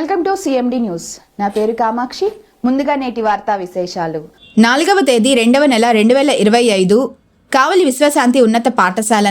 Welcome to CMD news. నా పేరు కామాక్షి. ముందుగా నేటి వార్తా విశేషాలు. 4వ తేదీ 2వ నెల 2025 కావలి విశ్వశాంతి ఉన్నత పాఠశాల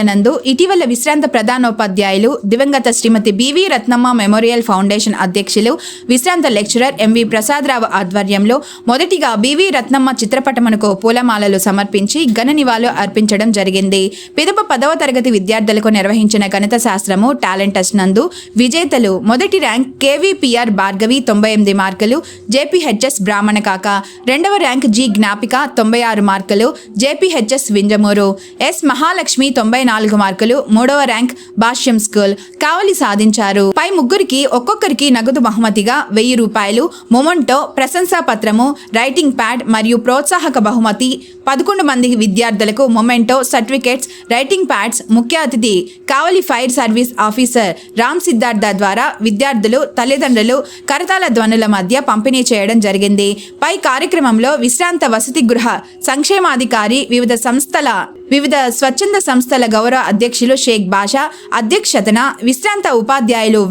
నందు ఇటీవల విశ్రాంత ప్రధానోపాధ్యాయులు దివంగత శ్రీమతి బివి రత్నమ్మ మెమోరియల్ ఫౌండేషన్ అధ్యక్షులు విశ్రాంత లెక్చరర్ ఎంవి ప్రసాదరావు ఆధ్వర్యంలో మొదటిగా బివి రత్నమ్మ చిత్రపటమునకు పూలమాలలు సమర్పించి ఘన నివాళులు అర్పించడం జరిగింది. పిదప 10వ తరగతి విద్యార్థులకు నిర్వహించిన గణిత శాస్త్రము టాలెంట్ టెస్ట్ నందు విజేతలు మొదటి ర్యాంక్ కేవీపీఆర్ భార్గవి 98 మార్కులు, జేపీహెచ్ఎస్ బ్రాహ్మణ కాక, రెండవ ర్యాంక్ జి జ్ఞాపిక 96 మార్కులు, జేపీహెచ్ఎస్ వింజమూరు, ఎస్ మహాలక్ష్మి 94 మార్కులు, మూడవ ర్యాంక్ భాష్యం స్కూల్ కావలి సాధించారు. పై ముగ్గురికి ఒక్కొక్కరికి నగదు బహుమతిగా 1000 రూపాయలు, మొమెంటో, ప్రశంసా పత్రము, రైటింగ్ ప్యాడ్ మరియు ప్రోత్సాహక బహుమతి, 11 మంది విద్యార్థులకు మొమెంటో, సర్టిఫికేట్స్, రైటింగ్ ప్యాడ్స్ ముఖ్య అతిథి Kavali fire service officer Ram Siddhartha ద్వారా విద్యార్థులు, తల్లిదండ్రులు కరతాళ ధ్వనుల మధ్య పంపిణీ చేయడం జరిగింది. పై కార్యక్రమంలో విశ్రాంత వసతి గృహ సంక్షేమాధికారి, వివిధ స్వచ్ఛంద సంస్థల గౌరవ అధ్యక్షులు షేక్ బాషా అధ్యక్షతన విశ్రాంత ఉపాధ్యాయులు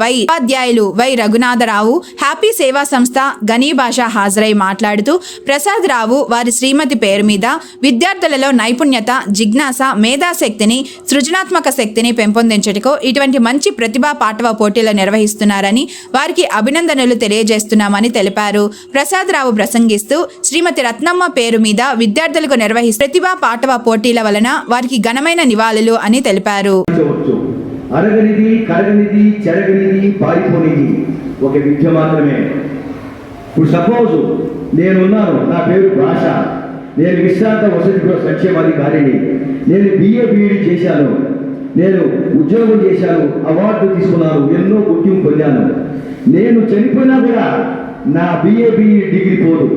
వై రఘునాథరావు, హ్యాపీ సేవా సంస్థ గనీ బాషా హాజరై మాట్లాడుతూ ప్రసాదరావు వారి శ్రీమతి పేరు మీద విద్యార్థులలో నైపుణ్యత, జిజ్ఞాస, మేధాశక్తిని, సృజనాత్మక శక్తిని పెంపొందించటకు ఇటువంటి మంచి ప్రతిభా పాటవ పోటీలు నిర్వహిస్తున్నారని వారికి అభినందనలు తెలియజేస్తున్నామని తెలిపారు. ప్రసాదరావు ప్రసంగిస్తూ శ్రీమతి రత్నమ్మ పేరు మీద విద్యార్థులకు నిర్వహిస్తున్న ప్రతిభా పాటవ పోటీల వలన వారికి ఘనమైన నివాళులు అని తెలిపారు. అరగనిది, కరగనిది, చెరగనిది, పారిపోనిది ఒక విద్య మాత్రమే. ఇప్పుడు సపోజ్ నేనున్నాను, నా పేరు భాష, నేను విశ్రాంత వసతి గృహ సంక్షేమాధికారిని, నేను బిఏ/బిఈడి చేశాను, నేను ఉద్యోగం చేశాను, అవార్డు తీసుకున్నాను, ఎన్నో గుర్తింపు పొందాను. నేను చనిపోయినా కూడా నా బిఏ/బిఈడి డిగ్రీ పోదు.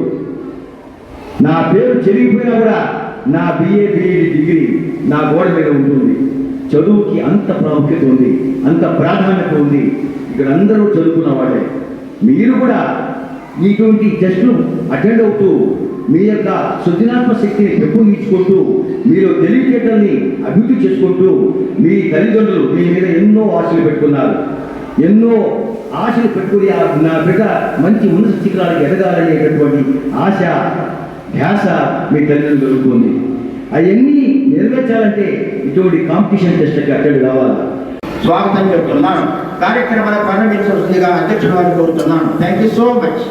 నా పేరు చెరిగిపోయినా కూడా నా బిఏ/బిఈడి డిగ్రీ నా గోడ మీద ఉంటుంది. చదువుకి అంత ప్రాముఖ్యత ఉంది, అంత ప్రాధాన్యత ఉంది. ఇక్కడ అందరూ చదువుకున్న వాళ్ళే. మీరు కూడా ఇటువంటి టెస్టులు అటెండ్ అవుతూ మీ యొక్క సృజనాత్మక శక్తిని పెంపొందించుకుంటూ మీరు తెలివితేటల్ని అభివృద్ధి చేసుకుంటూ మీ తల్లిదండ్రులు మీ మీద ఎన్నో ఆశలు పెట్టుకున్నారు. ఎన్నో ఆశలు పెట్టుకుని నా బిడ్డ మంచి ఉన్నత శిఖరాలకు ఎదగాలనేటటువంటి ఆశ, ధ్యాస మీ తల్లిదండ్రులు జరుగుతుంది. అవన్నీ నెరవేర్చాలంటే ఇటువంటి కాంపిటీషన్ టెస్ట్కి అటెండ్ కావాలి. స్వాగతం చెప్తున్నాను. కార్యక్రమాన్ని ప్రారంభించవలసిందిగా అధ్యక్షుడు వారిని కోరుతున్నాను. Thank you so much.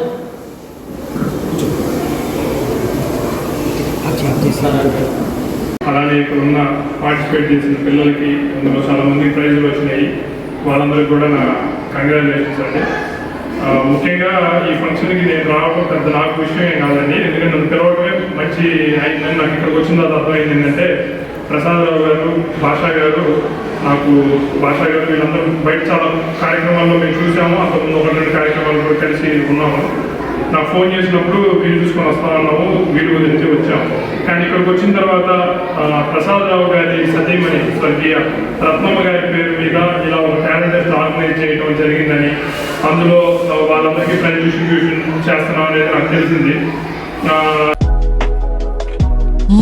అలానే ఇక్కడ ఉన్న పార్టిసిపేట్ చేసిన పిల్లలకి అందులో చాలా మంది ప్రైజులు వచ్చినాయి. వాళ్ళందరికీ కూడా నా కంగ్రాచులేషన్స్ అండి. ముఖ్యంగా ఈ ఫంక్షన్కి నేను రావడం పెద్ద నాకు విషయం ఏం కాదండి, ఎందుకంటే నన్ను పిలవడమే మంచి అయిందని నాకు ఇక్కడికి వచ్చిన తర్వాత అర్థమైంది. ఏంటంటే ప్రసాదరావు గారు, భాషా గారు వీళ్ళందరూ బయట చాలా కార్యక్రమాల్లో మేము చూసాము. అంతకుముందు 1-2 కార్యక్రమాలు కూడా కలిసి ఉన్నాము. నాకు ఫోన్ చేసినప్పుడు వీళ్ళు చూసుకొని వస్తామన్నాము, వీళ్ళు గురించి వచ్చాము. కానీ ఇక్కడికి వచ్చిన తర్వాత ప్రసాదరావు గారి సతీమణి స్వర్గీయ రత్నమ్మ గారి పేరు మీద ఇలా ఒక టాలెంట్ టెస్ట్ ఆర్గనైజ్ చేయడం జరిగిందని, అందులో వాళ్ళందరికీ ప్రైజ్ డిస్ట్రిబ్యూషన్ చేస్తున్నాం అనేది నాకు తెలిసింది.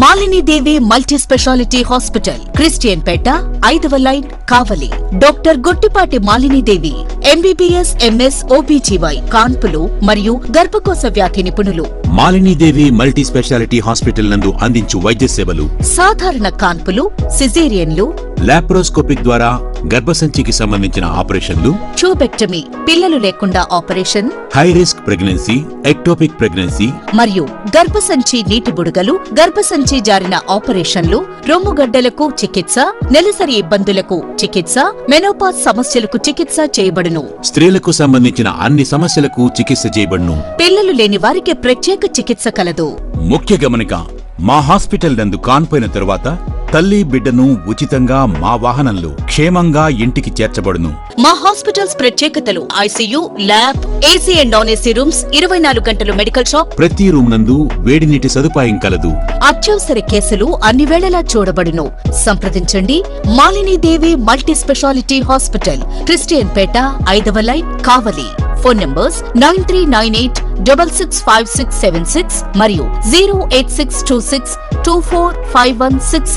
మాలిని దేవి మల్టీ స్పెషాలిటీ హాస్పిటల్, క్రిస్టియన్ పేట, 5వ లైన్, కావలి. డాక్టర్ గొట్టిపాటి మాలిని దేవి ఎంబీబీఎస్, ఎంఎస్, ఓబీజీవై, కాన్పులు మరియు గర్భకోశ వ్యాధి నిపుణులు. మాలిని దేవి మల్టీ స్పెషాలిటీ హాస్పిటల్ నందు అందించు వైద్య సేవలు: సాధారణ కాన్పులు, సిజేరియన్లు, లాప్రోస్కోపిక్ ద్వారా గర్భసంచికి సంబంధించిన ఆపరేషన్లు, ట్యూబెక్టమీ, పిల్లలు లేకుండా operation, high risk pregnancy, ectopic pregnancy మరియు గర్భసంచి నీటి బుడగలు, గర్భసంచి జారిన ఆపరేషన్లు, రొమ్ముగడ్డలకు చికిత్స, నెలసరి ఇబ్బందులకు చికిత్స, మెనోపాజ్ సమస్యలకు చికిత్స చేయబడును. స్త్రీలకు సంబంధించిన అన్ని సమస్యలకు చికిత్స చేయబడును. పిల్లలు లేని వారికి ప్రత్యేక చికిత్స కలదు. ముఖ్య గమనిక: మా హాస్పిటల్ నందు కాన్పోయిన తరువాత తల్లి బిడ్డను ఉచితంగా మా వాహనంలో క్షేమంగా ఇంటికి చేర్చబడును. మా హాస్పిటల్స్ ప్రత్యేకతలు: ICU, lab, AC and non AC rooms, 24 గంటలు మెడికల్ షాప్, ప్రతి రూమ్ నందు వేడి నీటి సదుపాయం కలదు. అత్యవసర కేసులు అన్ని వేళలా చూడబడును. సంప్రదించండి. మాలిని దేవి మల్టీ స్పెషాలిటీ హాస్పిటల్, క్రిస్టియన్ పేట, 5వ లైన్, కావలి. ఫోన్ నంబర్స్ 9398665676 మరియు 08626245166.